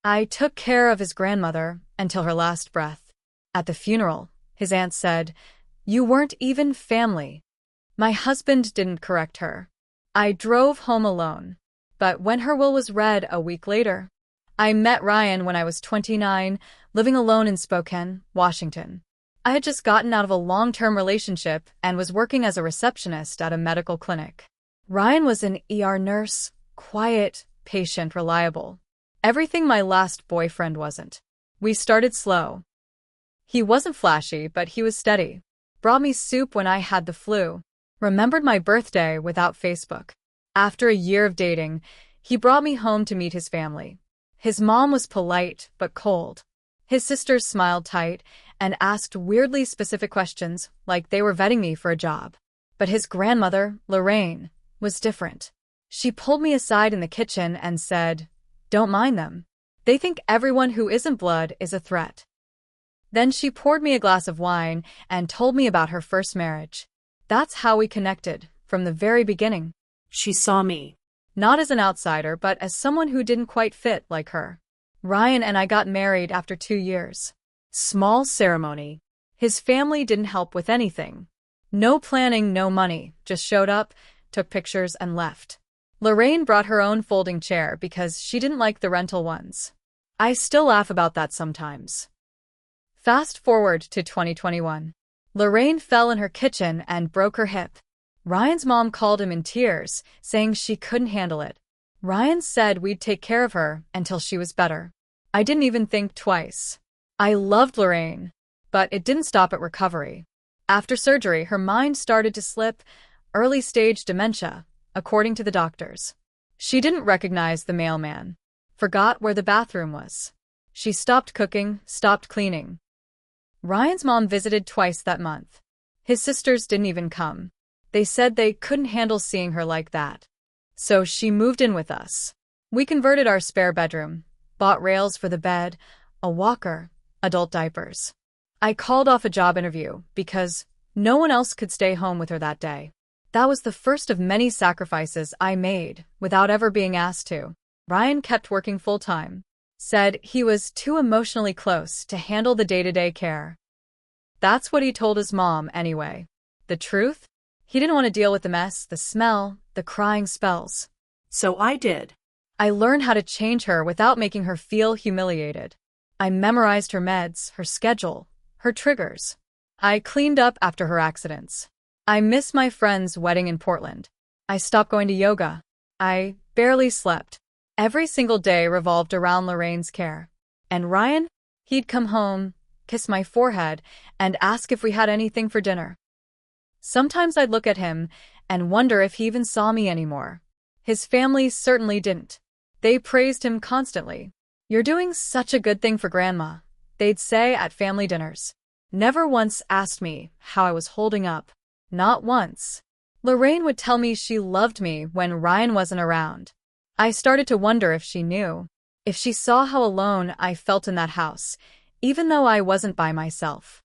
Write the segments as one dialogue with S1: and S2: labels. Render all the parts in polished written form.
S1: I took care of his grandmother until her last breath. At the funeral, his aunt said, "You weren't even family." My husband didn't correct her. I drove home alone. But when her will was read a week later, I met Ryan when I was 29, living alone in Spokane, Washington. I had just gotten out of a long-term relationship and was working as a receptionist at a medical clinic. Ryan was an ER nurse, quiet, patient, reliable. Everything my last boyfriend wasn't. We started slow. He wasn't flashy, but he was steady. Brought me soup when I had the flu. Remembered my birthday without Facebook. After a year of dating, he brought me home to meet his family. His mom was polite but cold. His sisters smiled tight and asked weirdly specific questions like they were vetting me for a job. But his grandmother, Lorraine, was different. She pulled me aside in the kitchen and said, "Don't mind them. They think everyone who isn't blood is a threat." Then she poured me a glass of wine and told me about her first marriage. That's how we connected, from the very beginning.
S2: She saw me.
S1: Not as an outsider, but as someone who didn't quite fit like her. Ryan and I got married after 2 years.
S2: Small ceremony.
S1: His family didn't help with anything. No planning, no money, just showed up, took pictures, and left. Lorraine brought her own folding chair because she didn't like the rental ones. I still laugh about that sometimes. Fast forward to 2021. Lorraine fell in her kitchen and broke her hip. Ryan's mom called him in tears, saying she couldn't handle it. Ryan said we'd take care of her until she was better. I didn't even think twice. I loved Lorraine, but it didn't stop at recovery. After surgery, her mind started to slip, early-stage dementia, according to the doctors. She didn't recognize the mailman, forgot where the bathroom was. She stopped cooking, stopped cleaning. Ryan's mom visited twice that month. His sisters didn't even come. They said they couldn't handle seeing her like that. So she moved in with us. We converted our spare bedroom, bought rails for the bed, a walker, adult diapers. I called off a job interview because no one else could stay home with her that day. That was the first of many sacrifices I made without ever being asked to. Ryan kept working full-time. Said he was too emotionally close to handle the day-to-day care. That's what he told his mom anyway. The truth? He didn't want to deal with the mess, the smell, the crying spells.
S2: So I did.
S1: I learned how to change her without making her feel humiliated. I memorized her meds, her schedule, her triggers. I cleaned up after her accidents. I missed my friend's wedding in Portland. I stopped going to yoga. I barely slept. Every single day revolved around Lorraine's care. And Ryan? He'd come home, kiss my forehead, and ask if we had anything for dinner. Sometimes I'd look at him and wonder if he even saw me anymore. His family certainly didn't. They praised him constantly. "You're doing such a good thing for Grandma," they'd say at family dinners. Never once asked me how I was holding up. Not once. Lorraine would tell me she loved me when Ryan wasn't around. I started to wonder if she knew, if she saw how alone I felt in that house, even though I wasn't by myself.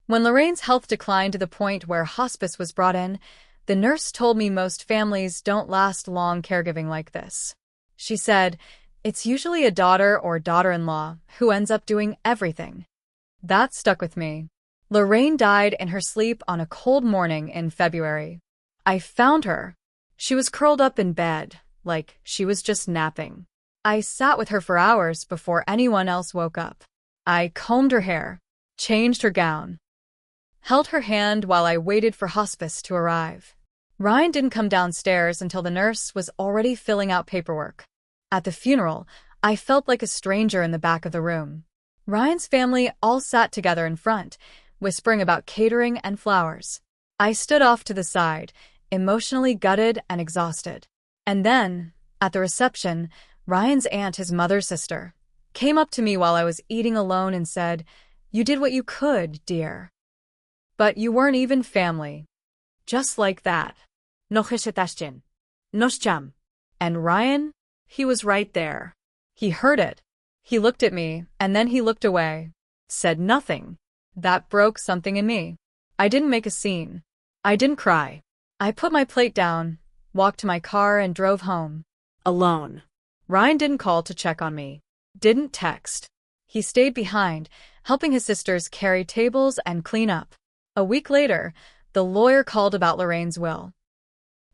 S1: When Lorraine's health declined to the point where hospice was brought in, the nurse told me most families don't last long caregiving like this. She said, "It's usually a daughter or daughter-in-law who ends up doing everything." That stuck with me. Lorraine died in her sleep on a cold morning in February. I found her. She was curled up in bed, like she was just napping. I sat with her for hours before anyone else woke up. I combed her hair, changed her gown, held her hand while I waited for hospice to arrive. Ryan didn't come downstairs until the nurse was already filling out paperwork. At the funeral, I felt like a stranger in the back of the room. Ryan's family all sat together in front, whispering about catering and flowers. I stood off to the side, emotionally gutted and exhausted. And then, at the reception, Ryan's aunt, his mother's sister, came up to me while I was eating alone and said, "You did what you could, dear. But you weren't even family." Just like that.
S2: Nocheshetashchen. Noscham.
S1: And Ryan? He was right there. He heard it. He looked at me, and then he looked away. Said nothing. That broke something in me. I didn't make a scene. I didn't cry. I put my plate down, walked to my car, and drove home.
S2: Alone.
S1: Ryan didn't call to check on me. Didn't text. He stayed behind, helping his sisters carry tables and clean up. A week later, the lawyer called about Lorraine's will.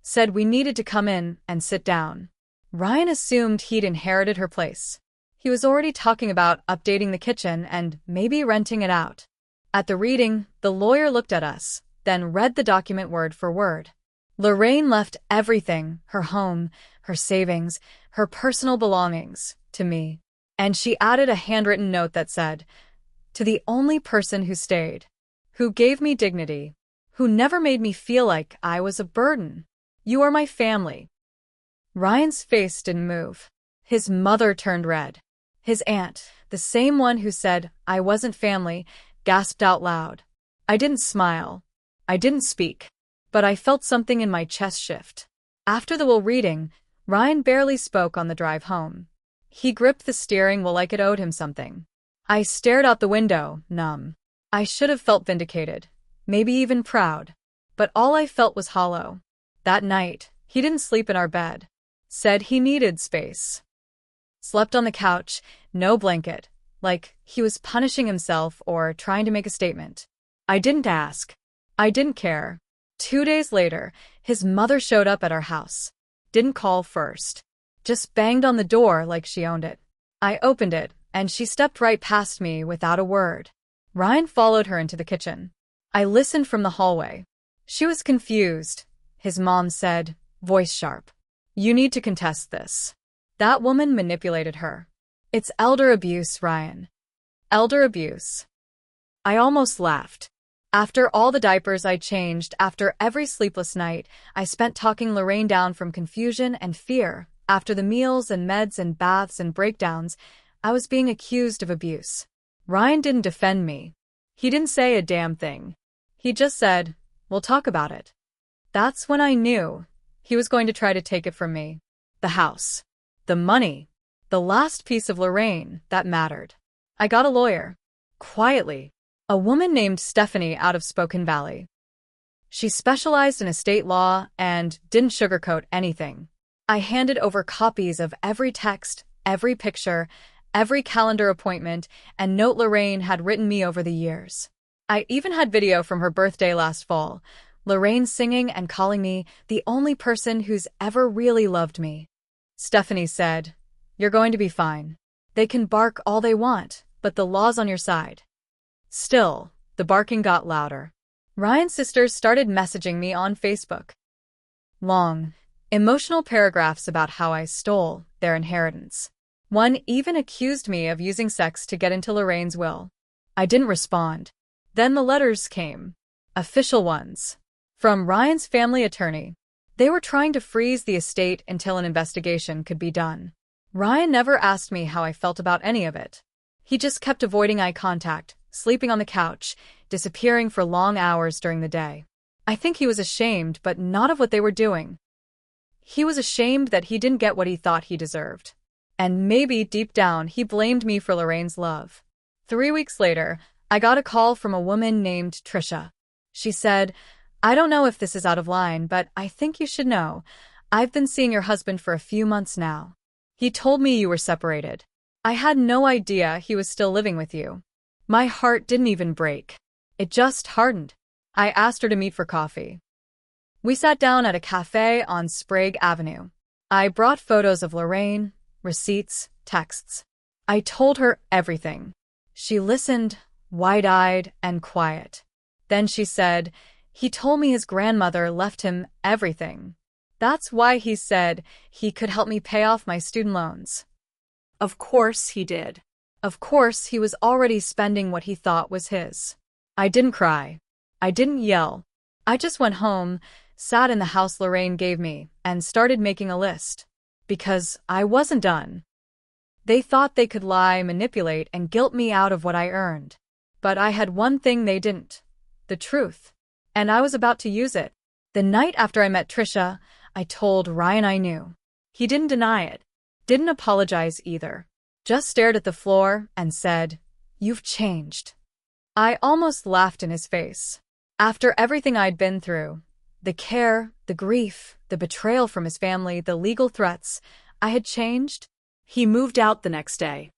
S1: Said we needed to come in and sit down. Ryan assumed he'd inherited her place. He was already talking about updating the kitchen and maybe renting it out. At the reading, the lawyer looked at us, then read the document word for word. Lorraine left everything, her home, her savings, her personal belongings, to me. And she added a handwritten note that said, "To the only person who stayed, who gave me dignity, who never made me feel like I was a burden. You are my family." Ryan's face didn't move. His mother turned red. His aunt, the same one who said I wasn't family, gasped out loud. I didn't smile. I didn't speak. But I felt something in my chest shift. After the will reading, Ryan barely spoke on the drive home. He gripped the steering wheel like it owed him something. I stared out the window, numb. I should have felt vindicated, maybe even proud. But all I felt was hollow. That night, he didn't sleep in our bed. Said he needed space. Slept on the couch, no blanket, like he was punishing himself or trying to make a statement. I didn't ask. I didn't care. 2 days later, his mother showed up at our house. Didn't call first. Just banged on the door like she owned it. I opened it, and she stepped right past me without a word. Ryan followed her into the kitchen. I listened from the hallway. She was confused. His mom said, voice sharp, "You need to contest this. That woman manipulated her. It's elder abuse, Ryan. Elder abuse." I almost laughed. After all the diapers I changed, after every sleepless night I spent talking Lorraine down from confusion and fear, after the meals and meds and baths and breakdowns, I was being accused of abuse. Ryan didn't defend me. He didn't say a damn thing. He just said, "We'll talk about it." That's when I knew he was going to try to take it from me. The house. The money. The last piece of Lorraine that mattered. I got a lawyer. Quietly. A woman named Stephanie out of Spokane Valley. She specialized in estate law and didn't sugarcoat anything. I handed over copies of every text, every picture, every calendar appointment, and note Lorraine had written me over the years. I even had video from her birthday last fall, Lorraine singing and calling me the only person who's ever really loved me. Stephanie said, "You're going to be fine. They can bark all they want, but the law's on your side." Still, the barking got louder. Ryan's sisters started messaging me on Facebook. Long, emotional paragraphs about how I stole their inheritance. One even accused me of using sex to get into Lorraine's will. I didn't respond. Then the letters came. Official ones. From Ryan's family attorney. They were trying to freeze the estate until an investigation could be done. Ryan never asked me how I felt about any of it. He just kept avoiding eye contact, sleeping on the couch, disappearing for long hours during the day. I think he was ashamed, but not of what they were doing. He was ashamed that he didn't get what he thought he deserved. And maybe deep down he blamed me for Lorraine's love. 3 weeks later, I got a call from a woman named Trisha. She said, "I don't know if this is out of line, but I think you should know. I've been seeing your husband for a few months now. He told me you were separated. I had no idea he was still living with you." My heart didn't even break. It just hardened. I asked her to meet for coffee. We sat down at a cafe on Sprague Avenue. I brought photos of Lorraine, receipts, texts. I told her everything. She listened, wide-eyed and quiet. Then she said, "He told me his grandmother left him everything. That's why he said he could help me pay off my student loans."
S2: Of course he did.
S1: Of course he was already spending what he thought was his. I didn't cry. I didn't yell. I just went home, sat in the house Lorraine gave me, and started making a list. Because I wasn't done. They thought they could lie, manipulate, and guilt me out of what I earned. But I had one thing they didn't. The truth. And I was about to use it. The night after I met Trisha, I told Ryan I knew. He didn't deny it. Didn't apologize either. Just stared at the floor and said, "You've changed." I almost laughed in his face. After everything I'd been through, the care, the grief, the betrayal from his family, the legal threats, I had changed.
S2: He moved out the next day.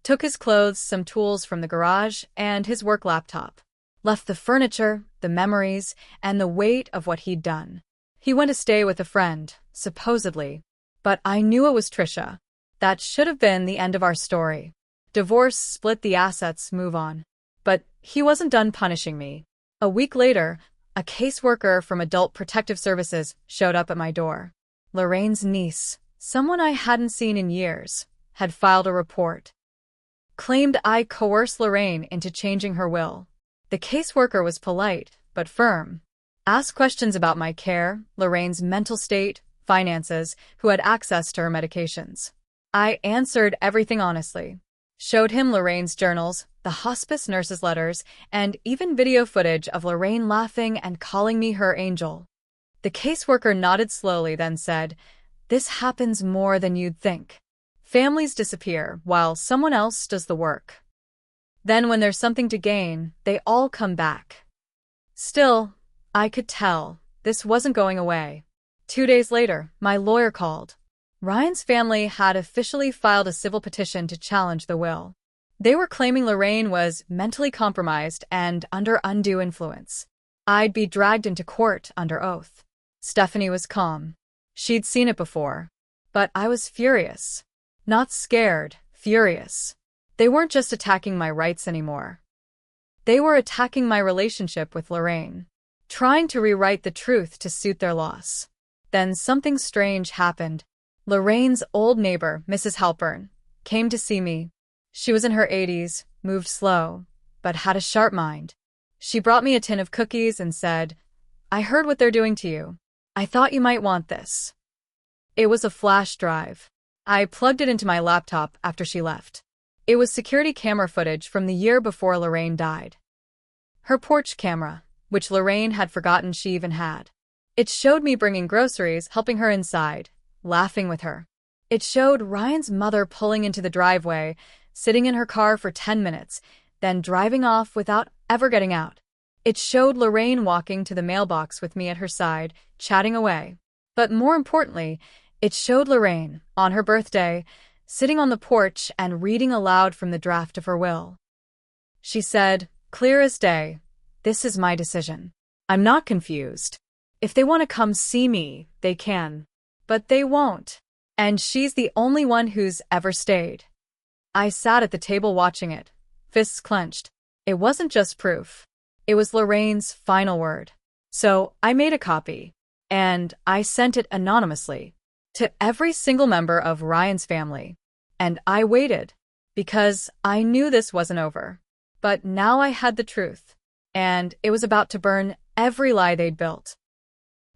S1: Took his clothes, some tools from the garage, and his work laptop. Left the furniture, the memories, and the weight of what he'd done. He went to stay with a friend, supposedly. But I knew it was Trisha. That should have been the end of our story. Divorce, split the assets, move on. But he wasn't done punishing me. A week later, a caseworker from Adult Protective Services showed up at my door. Lorraine's niece, someone I hadn't seen in years, had filed a report. Claimed I coerced Lorraine into changing her will. The caseworker was polite, but firm. Asked questions about my care, Lorraine's mental state, finances, who had access to her medications. I answered everything honestly. Showed him Lorraine's journals, the hospice nurse's letters, and even video footage of Lorraine laughing and calling me her angel. The caseworker nodded slowly, then said, "This happens more than you'd think. Families disappear while someone else does the work. Then when there's something to gain, they all come back." Still, I could tell this wasn't going away. 2 days later, my lawyer called. Ryan's family had officially filed a civil petition to challenge the will. They were claiming Lorraine was mentally compromised and under undue influence. I'd be dragged into court under oath. Stephanie was calm. She'd seen it before. But I was furious. Not scared, furious. They weren't just attacking my rights anymore. They were attacking my relationship with Lorraine, trying to rewrite the truth to suit their loss. Then something strange happened. Lorraine's old neighbor, Mrs. Halpern, came to see me. She was in her 80s, moved slow, but had a sharp mind. She brought me a tin of cookies and said, "I heard what they're doing to you. I thought you might want this." It was a flash drive. I plugged it into my laptop after she left. It was security camera footage from the year before Lorraine died. Her porch camera, which Lorraine had forgotten she even had. It showed me bringing groceries, helping her inside, laughing with her. It showed Ryan's mother pulling into the driveway, sitting in her car for 10 minutes, then driving off without ever getting out. It showed Lorraine walking to the mailbox with me at her side, chatting away. But more importantly, it showed Lorraine, on her birthday, sitting on the porch and reading aloud from the draft of her will. She said, "Clear as day, this is my decision. I'm not confused. If they want to come see me, they can. But they won't. And she's the only one who's ever stayed." I sat at the table watching it, fists clenched. It wasn't just proof. It was Lorraine's final word. So I made a copy, and I sent it anonymously to every single member of Ryan's family. And I waited, because I knew this wasn't over. But now I had the truth, and it was about to burn every lie they'd built.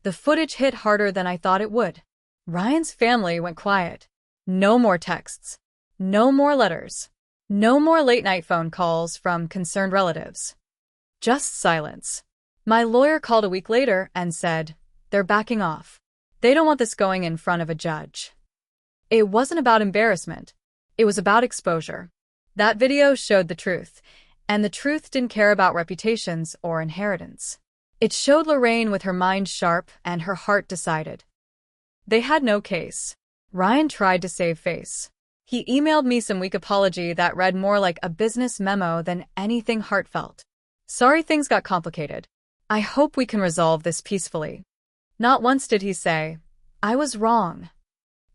S1: The footage hit harder than I thought it would. Ryan's family went quiet. No more texts. No more letters. No more late-night phone calls from concerned relatives. Just silence. My lawyer called a week later and said, "They're backing off. They don't want this going in front of a judge." It wasn't about embarrassment. It was about exposure. That video showed the truth, and the truth didn't care about reputations or inheritance. It showed Lorraine with her mind sharp and her heart decided. They had no case. Ryan tried to save face. He emailed me some weak apology that read more like a business memo than anything heartfelt. "Sorry things got complicated. I hope we can resolve this peacefully." Not once did he say, "I was wrong."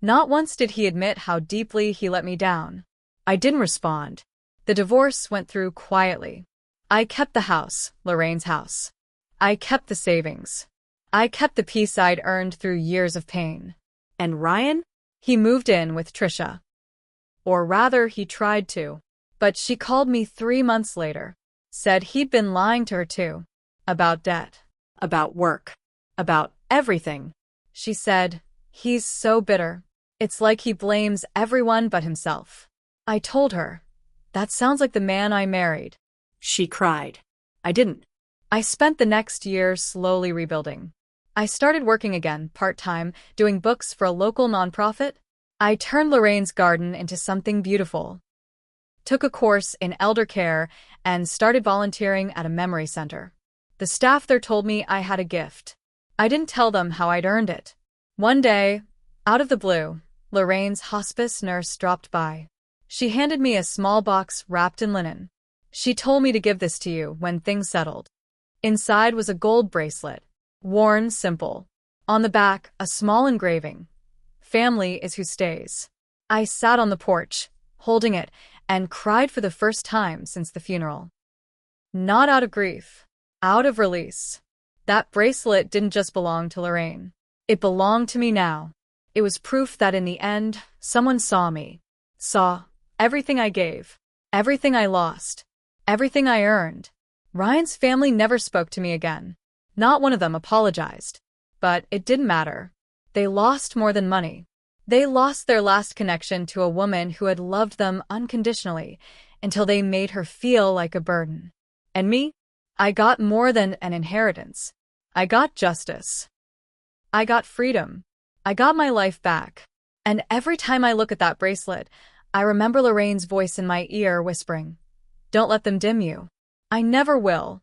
S1: Not once did he admit how deeply he let me down. I didn't respond. The divorce went through quietly. I kept the house, Lorraine's house. I kept the savings. I kept the peace I'd earned through years of pain.
S2: And Ryan?
S1: He moved in with Trisha. Or rather, he tried to. But she called me 3 months later. Said he'd been lying to her too. About debt.
S2: About work.
S1: About everything. She said, "He's so bitter. It's like he blames everyone but himself." I told her, "That sounds like the man I married."
S2: She cried.
S1: I didn't. I spent the next year slowly rebuilding. I started working again, part-time, doing books for a local nonprofit. I turned Lorraine's garden into something beautiful. Took a course in elder care and started volunteering at a memory center. The staff there told me I had a gift. I didn't tell them how I'd earned it. One day, out of the blue, Lorraine's hospice nurse dropped by. She handed me a small box wrapped in linen. She told me to give this to you when things settled. Inside was a gold bracelet, worn simple. On the back, a small engraving. Family is who stays. I sat on the porch, holding it, and cried for the first time since the funeral. Not out of grief, out of release. That bracelet didn't just belong to Lorraine. It belonged to me now. It was proof that in the end, someone saw me. Saw everything I gave, everything I lost, everything I earned. Ryan's family never spoke to me again. Not one of them apologized. But it didn't matter. They lost more than money. They lost their last connection to a woman who had loved them unconditionally until they made her feel like a burden. And me? I got more than an inheritance. I got justice. I got freedom. I got my life back. And every time I look at that bracelet, I remember Lorraine's voice in my ear whispering, "Don't let them dim you." I never will.